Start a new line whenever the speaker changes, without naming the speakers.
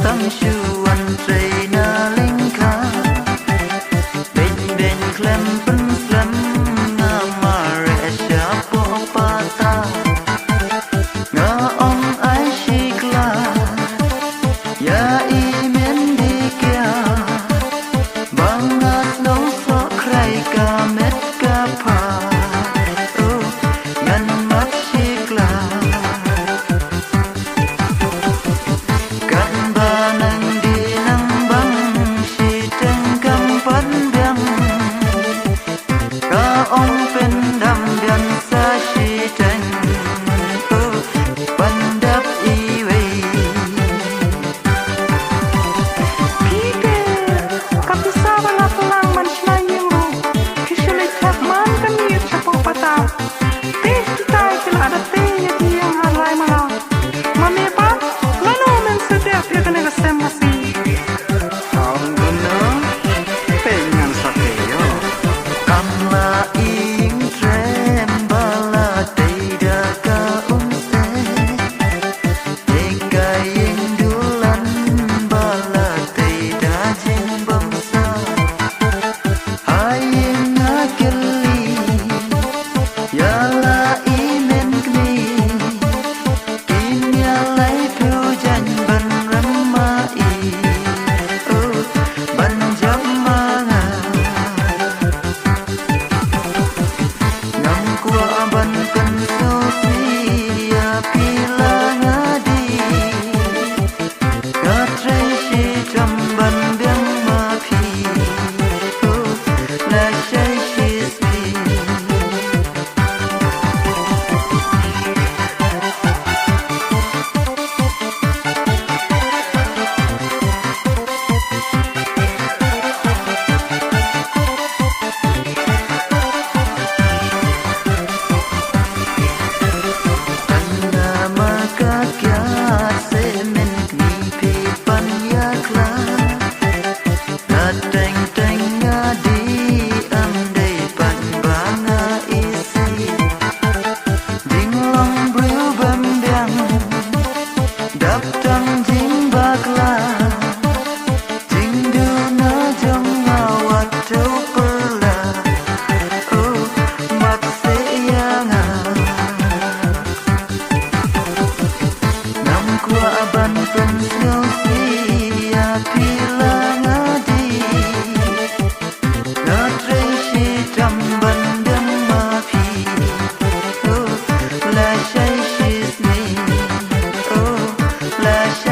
tăng chuan trai na linh ca bên bên klem pen klem nga mare sha po pata nga om ai shikla ya i men di kya bangat no so krai ka met ka pa ngan mat shikla kan ba nang di nang bang si teng kam pan biang ka om pen dam bian sa si teng pan dap i wei
Peter, kapisa wala palang manslayin mo. Kisulit sakman kaniyat sa pagpata. Teh kita kila ada teh ya diyang halay mala. Mamipa, lalo men sedap ya kanega sembasi.
Ang guna pengen sateo kamla ing trem bala teida ka umse eka ing dulan bala teida jing bangsa aying akili yala imen kni kinya lai thu jan ban ramai ban jam manga ngam kwa ban kan so sia pila ngadi ka trai si jam ban biang ma phi la shai shi si maka kya se men kni phi pan ya kla na teng teng nga di am dei pan ba nga isi ding long briu bam biang dap tang jing bakla jing du na jong ngawat chau perla mat se ya nga nam kwa ban pen snow sia pila ngadi na trai si tam ban dam ma phi la shai shi sni la shai